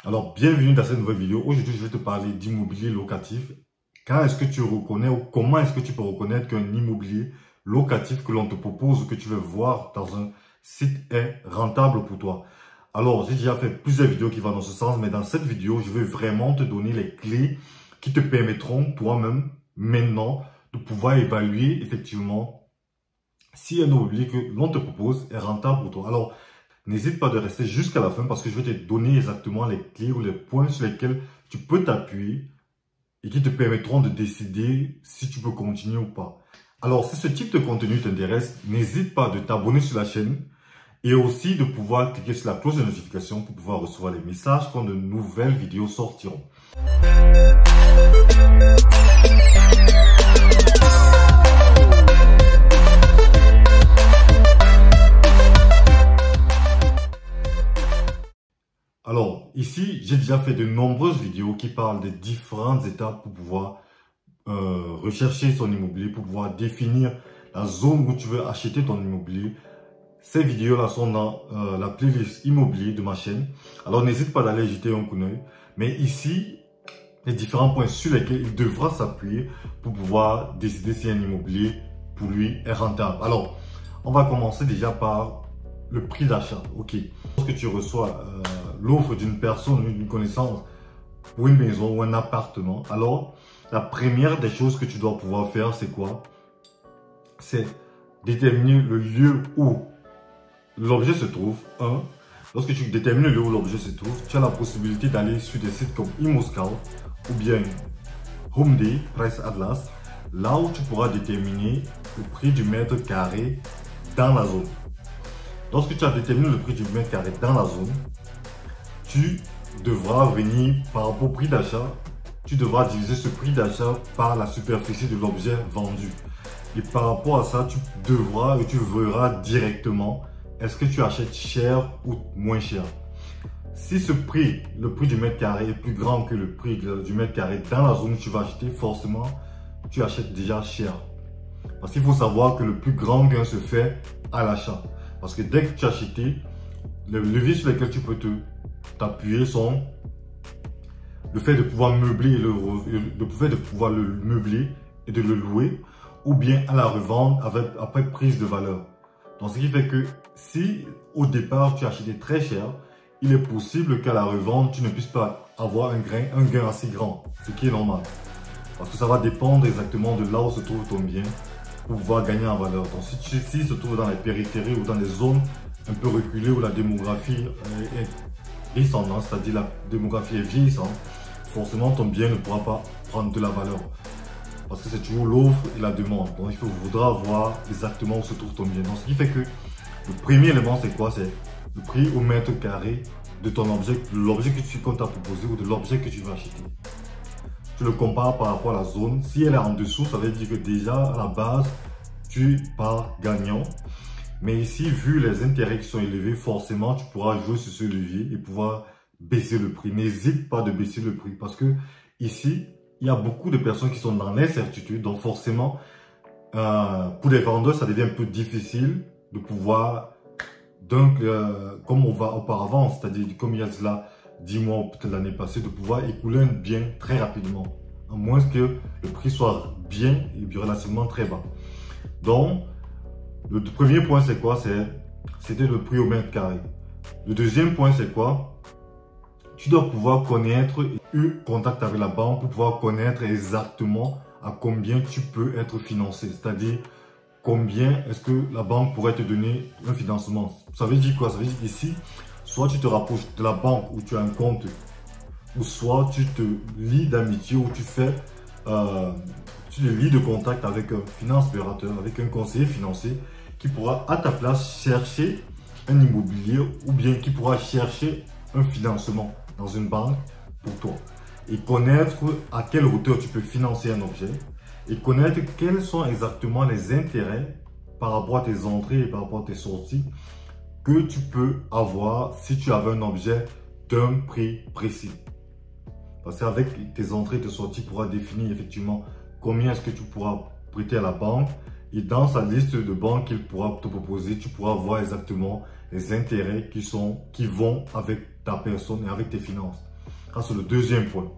Alors, bienvenue dans cette nouvelle vidéo. Aujourd'hui, je vais te parler d'immobilier locatif. Quand est-ce que tu reconnais ou comment est-ce que tu peux reconnaître qu'un immobilier locatif que l'on te propose ou que tu veux voir dans un site est rentable pour toi? Alors, j'ai déjà fait plusieurs vidéos qui vont dans ce sens, mais dans cette vidéo, je vais vraiment te donner les clés qui te permettront toi-même maintenant de pouvoir évaluer effectivement si un immobilier que l'on te propose est rentable pour toi. Alors, n'hésite pas de rester jusqu'à la fin parce que je vais te donner exactement les clés ou les points sur lesquels tu peux t'appuyer et qui te permettront de décider si tu peux continuer ou pas. Alors, si ce type de contenu t'intéresse, n'hésite pas de t'abonner sur la chaîne et aussi de pouvoir cliquer sur la cloche de notification pour pouvoir recevoir les messages quand de nouvelles vidéos sortiront. Alors, ici, j'ai déjà fait de nombreuses vidéos qui parlent des différentes étapes pour pouvoir rechercher son immobilier, pour pouvoir définir la zone où tu veux acheter ton immobilier. Ces vidéos-là sont dans la playlist immobilier de ma chaîne. Alors, n'hésite pas d'aller jeter un coup d'œil. Mais ici, les différents points sur lesquels il devra s'appuyer pour pouvoir décider si un immobilier pour lui est rentable. Alors, on va commencer déjà par le prix d'achat. Ok. Lorsque tu reçois l'offre d'une personne, d'une connaissance pour une maison ou un appartement, alors la première des choses que tu dois pouvoir faire, c'est quoi? C'est déterminer le lieu où l'objet se trouve. Lorsque tu détermines le lieu où l'objet se trouve, tu as la possibilité d'aller sur des sites comme ImmoScout ou bien HomeDay, Price Atlas, là où tu pourras déterminer le prix du mètre carré dans la zone. Lorsque tu as déterminé le prix du mètre carré dans la zone, tu devras venir par rapport au prix d'achat, tu devras diviser ce prix d'achat par la superficie de l'objet vendu. Et par rapport à ça, tu devras et tu verras directement est-ce que tu achètes cher ou moins cher. Si ce prix, le prix du mètre carré est plus grand que le prix du mètre carré dans la zone où tu vas acheter, forcément, tu achètes déjà cher. Parce qu'il faut savoir que le plus grand gain se fait à l'achat. Parce que dès que tu as acheté, les leviers sur lesquels tu peux t'appuyer sont le fait de pouvoir meubler, de pouvoir le meubler et de le louer, ou bien à la revente après prise de valeur. Donc, ce qui fait que si au départ tu as acheté très cher, il est possible qu'à la revente, tu ne puisses pas avoir un gain assez grand, ce qui est normal. Parce que ça va dépendre exactement de là où se trouve ton bien pour pouvoir gagner en valeur. Donc, si tu se trouves dans les périphéries ou dans des zones un peu reculées où la démographie est descendante, c'est-à-dire la démographie est vieillissante, forcément ton bien ne pourra pas prendre de la valeur. Parce que c'est toujours l'offre et la demande. Donc, il faudra voir exactement où se trouve ton bien. Donc, ce qui fait que le premier élément, c'est quoi? C'est le prix au mètre carré de ton objet, de l'objet que tu comptes proposer ou de l'objet que tu vas acheter. Tu le compares par rapport à la zone. Si elle est en dessous, ça veut dire que déjà, à la base, tu pars gagnant. Mais ici, vu les intérêts qui sont élevés, forcément, tu pourras jouer sur ce levier et pouvoir baisser le prix. N'hésite pas de baisser le prix parce que ici, il y a beaucoup de personnes qui sont dans l'incertitude. Donc forcément, pour les vendeurs, ça devient un peu difficile de pouvoir, comme on va auparavant, c'est-à-dire comme il y a cela 10 mois ou peut-être l'année passée, de pouvoir écouler un bien très rapidement. À moins que le prix soit bien et relativement très bas. Donc, le premier point, c'est quoi? C'était le prix au mètre carré. Le deuxième point, c'est quoi? Tu dois pouvoir connaître et eu contact avec la banque pour pouvoir connaître exactement à combien tu peux être financé. C'est-à-dire, combien est-ce que la banque pourrait te donner un financement. Ça veut dire quoi? Ça veut dire qu'ici, soit tu te rapproches de la banque où tu as un compte, ou soit tu te lis d'amitié ou tu te lis de contact avec un finance opérateur, avec un conseiller financier qui pourra à ta place chercher un immobilier ou bien qui pourra chercher un financement dans une banque pour toi et connaître à quelle hauteur tu peux financer un objet et connaître quels sont exactement les intérêts par rapport à tes entrées et par rapport à tes sorties que tu peux avoir si tu avais un objet d'un prix précis. Parce qu'avec tes entrées et tes sorties, tu pourras définir effectivement combien est-ce que tu pourras prêter à la banque. Et dans sa liste de banques qu'il pourra te proposer, tu pourras voir exactement les intérêts qui vont avec ta personne et avec tes finances. Ça, c'est le deuxième point.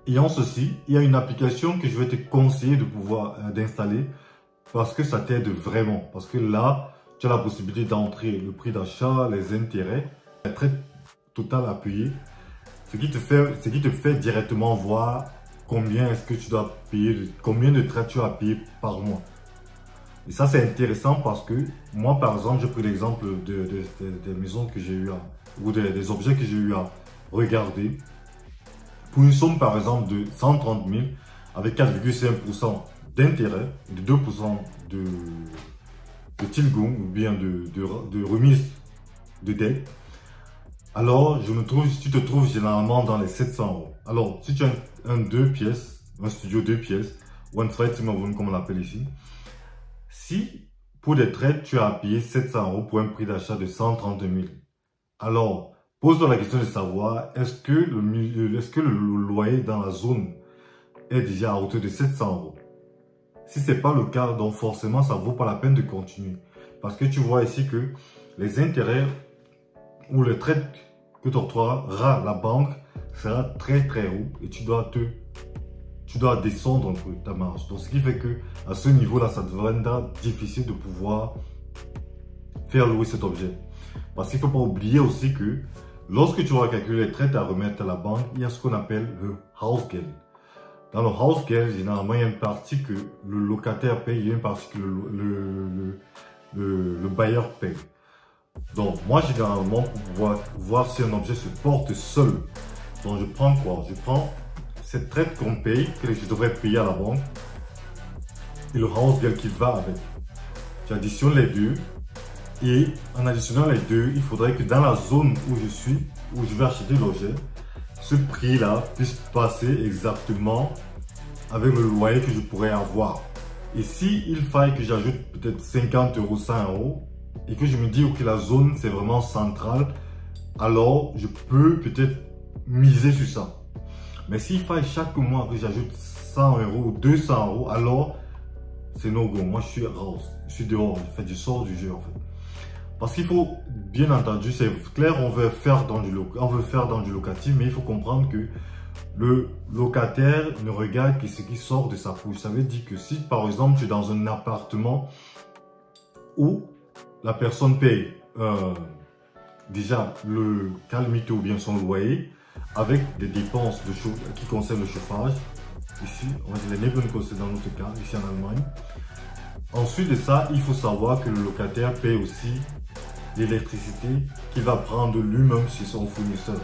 Ayant ceci, il y a une application que je vais te conseiller de pouvoir d'installer parce que ça t'aide vraiment. Parce que là, tu as la possibilité d'entrer le prix d'achat, les intérêts, la traite totale appuyée, ce qui te fait directement voir combien est-ce que tu dois payer, combien de traites tu as payé par mois. Et ça, c'est intéressant parce que moi, par exemple, j'ai pris l'exemple des maisons que j'ai eu ou des objets que j'ai eu à regarder. Pour une somme, par exemple, de 130 000 avec 4,5% d'intérêt, de 2% de tilgon ou bien de remise de dette, alors tu te trouves généralement dans les 700 euros. Alors, si tu as un 2 pièces, un studio 2 pièces, one flight Timavon comme on l'appelle ici, si pour des traites, tu as payé 700 euros pour un prix d'achat de 130 000, alors pose-toi la question de savoir est-ce que le loyer dans la zone est déjà à hauteur de 700 euros. Si ce n'est pas le cas, donc forcément, ça ne vaut pas la peine de continuer. Parce que tu vois ici que les intérêts ou les traites que t'octroiera la banque sera très très haut et tu dois descendre un peu ta marge. Donc ce qui fait que à ce niveau-là, ça deviendra difficile de pouvoir faire louer cet objet. Parce qu'il ne faut pas oublier aussi que lorsque tu vas calculer les traites à remettre à la banque, il y a ce qu'on appelle le house gain. Dans le house gain, généralement, il y a une partie que le locataire paye, il y a une partie que le bailleur paye. Donc, moi, généralement, pour pouvoir voir si un objet se porte seul, donc je prends quoi? Je prends cette traite qu'on paye, que je devrais payer à la banque, et le house gain qui va avec. Tu additionnes les deux, et en additionnant les deux, il faudrait que dans la zone où je suis, où je vais acheter l'objet, ce prix-là puisse passer exactement avec le loyer que je pourrais avoir. Et si il faille que j'ajoute peut-être 50 euros, 100 euros, et que je me dis que la zone c'est vraiment centrale, alors je peux peut-être miser sur ça. Mais s'il faille chaque mois que j'ajoute 100 euros ou 200 euros, alors c'est no go. Moi je suis rose, je suis dehors, je sors du jeu en fait. Parce qu'il faut, bien entendu, c'est clair, on veut faire dans du locatif, mais il faut comprendre que le locataire ne regarde que ce qui sort de sa poche. Ça veut dire que si, par exemple, tu es dans un appartement où la personne paye déjà le calamité ou bien son loyer, avec des dépenses qui concernent le chauffage, ici, on va dire les Nebenkosten dans notre cas, ici en Allemagne. Ensuite de ça, il faut savoir que le locataire paye aussi l'électricité qu'il va prendre lui-même chez son fournisseur.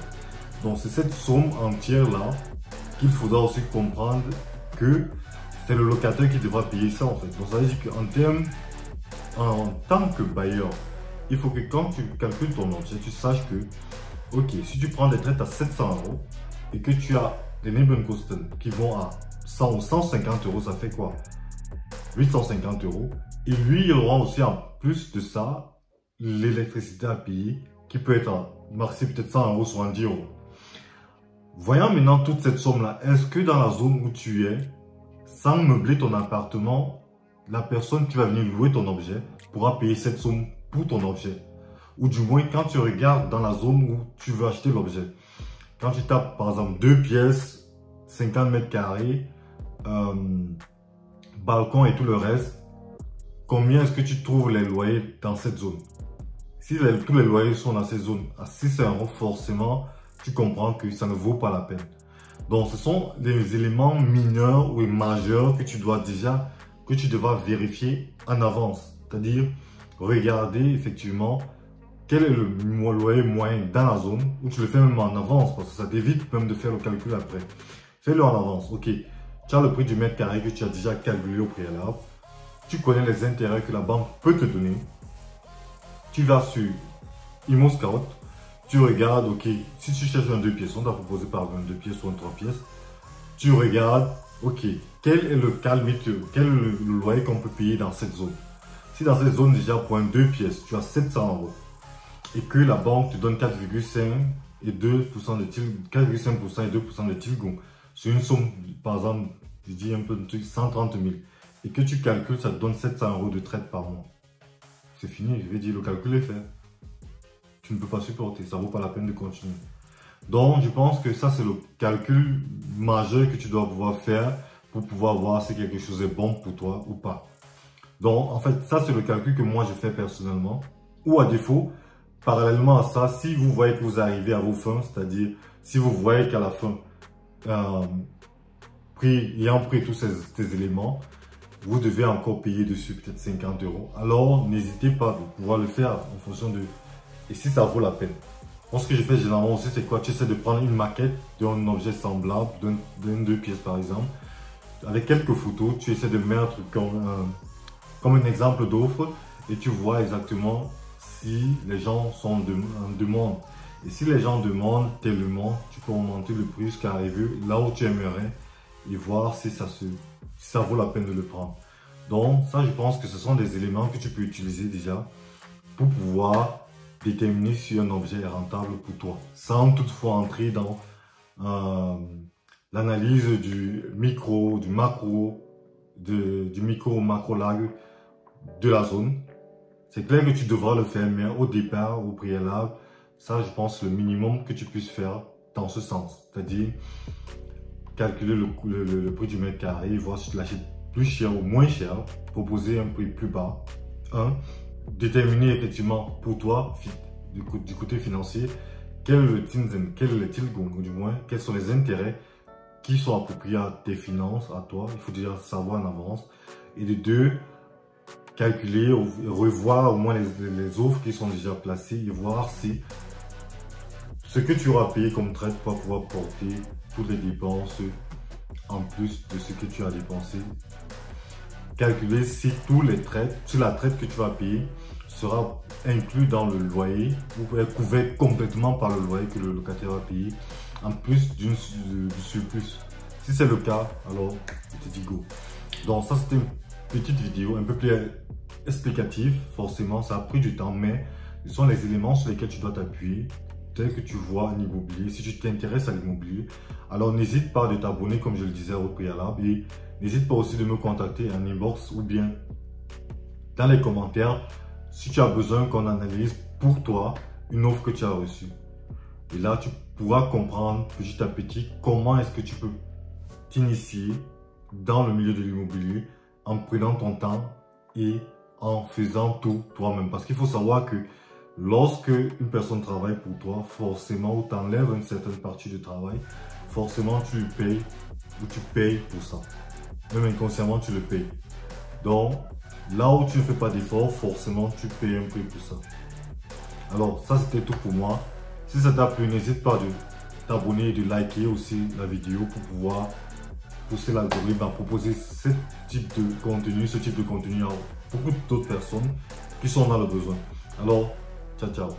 Donc c'est cette somme entière là qu'il faudra aussi comprendre que c'est le locataire qui devra payer ça en fait. Donc ça veut dire en tant que bailleur, il faut que quand tu calcules ton objet, tu saches que ok, si tu prends des traites à 700 euros et que tu as des Nebenkosten qui vont à 100 ou 150 euros, ça fait quoi? 850 euros. Et lui, il aura aussi en plus de ça l'électricité à payer qui peut être en marché peut-être 100 euros, soit 10 euros. Voyons maintenant toute cette somme-là. Est-ce que dans la zone où tu es, sans meubler ton appartement, la personne qui va venir louer ton objet pourra payer cette somme pour ton objet? Ou du moins, quand tu regardes dans la zone où tu veux acheter l'objet, quand tu tapes par exemple 2 pièces, 50 mètres carrés, balcon et tout le reste, combien est-ce que tu trouves les loyers dans cette zone? Si tous les loyers sont dans cette zone à 600 euros, forcément, tu comprends que ça ne vaut pas la peine. Donc, ce sont des éléments mineurs ou majeurs que tu devras vérifier en avance. C'est-à-dire, regarder effectivement quel est le loyer moyen dans la zone, ou tu le fais même en avance, parce que ça t'évite même de faire le calcul après. Fais-le en avance. Ok, tu as le prix du mètre carré que tu as déjà calculé au préalable. Tu connais les intérêts que la banque peut te donner. Tu vas sur ImmoScout, tu regardes, ok, si tu cherches un 2 pièces, on t'a proposé par exemple un 2 pièces ou un 3 pièces, tu regardes, ok, quel est le loyer qu'on peut payer dans cette zone. Si dans cette zone déjà pour un 2 pièces, tu as 700 euros et que la banque te donne 4,5% et 2% de tilgon, 4,5% et 2% de tilgon sur une somme, par exemple, je dis un peu de truc, 130 000 et que tu calcules, ça te donne 700 euros de traite par mois. C'est fini, je vais dire, le calcul est fait. Tu ne peux pas supporter, ça ne vaut pas la peine de continuer. Donc, je pense que ça, c'est le calcul majeur que tu dois pouvoir faire pour pouvoir voir si quelque chose est bon pour toi ou pas. Donc, en fait, ça, c'est le calcul que moi, je fais personnellement. Ou à défaut, parallèlement à ça, si vous voyez que vous arrivez à vos fins, c'est-à-dire si vous voyez qu'à la fin, ayant pris tous ces éléments, vous devez encore payer dessus peut-être 50 €. Alors, n'hésitez pas de pouvoir le faire en fonction de... Et si ça vaut la peine. Moi, ce que je fais généralement aussi, c'est quoi? Tu essaies de prendre une maquette d'un objet semblable, d'un 2 pièces par exemple. Avec quelques photos, tu essaies de mettre comme un exemple d'offre et tu vois exactement si les gens sont en demande. Et si les gens demandent tellement, tu peux augmenter le prix jusqu'à arriver là où tu aimerais et voir si ça vaut la peine de le prendre. Donc ça, je pense que ce sont des éléments que tu peux utiliser déjà pour pouvoir déterminer si un objet est rentable pour toi, sans toutefois entrer dans l'analyse du micro, du macro, du micro au macro lag de la zone. C'est clair que tu devras le faire, mais au départ, au préalable, ça, je pense, le minimum que tu puisses faire dans ce sens. C'est-à-dire, calculer le prix du mètre carré, voir si tu l'achètes plus cher ou moins cher, proposer un prix plus bas. Déterminer effectivement pour toi, du côté financier, quel est le tilgong, ou du moins, quels sont les intérêts qui sont appropriés à tes finances, à toi. Il faut déjà savoir en avance. Et de deux, calculer, revoir au moins les offres qui sont déjà placées et voir si ce que tu auras payé comme trade va pouvoir porter toutes les dépenses en plus de ce que tu as dépensé. Calculer si la traite que tu vas payer sera inclus dans le loyer ou est couvert complètement par le loyer que le locataire va payer en plus du surplus. Si c'est le cas, alors je te dis go. Donc ça, c'était une petite vidéo un peu plus explicative. Forcément, ça a pris du temps, mais ce sont les éléments sur lesquels tu dois t'appuyer dès que tu vois un immobilier. Si tu t'intéresses à l'immobilier, alors n'hésite pas de t'abonner comme je le disais au préalable et n'hésite pas aussi de me contacter en inbox ou bien dans les commentaires si tu as besoin qu'on analyse pour toi une offre que tu as reçue. Et là, tu pourras comprendre petit à petit comment est-ce que tu peux t'initier dans le milieu de l'immobilier en prenant ton temps et en faisant tout toi-même. Parce qu'il faut savoir que lorsque une personne travaille pour toi, forcément, ou t'enlèves une certaine partie du travail, forcément tu lui payes ou tu payes pour ça. Même inconsciemment, tu le payes. Donc, là où tu ne fais pas d'effort, forcément, tu payes un prix pour ça. Alors, ça, c'était tout pour moi. Si ça t'a plu, n'hésite pas de t'abonner et de liker aussi la vidéo pour pouvoir pousser l'algorithme à proposer ce type de contenu à beaucoup d'autres personnes qui sont dans le besoin. Alors, ciao, ciao.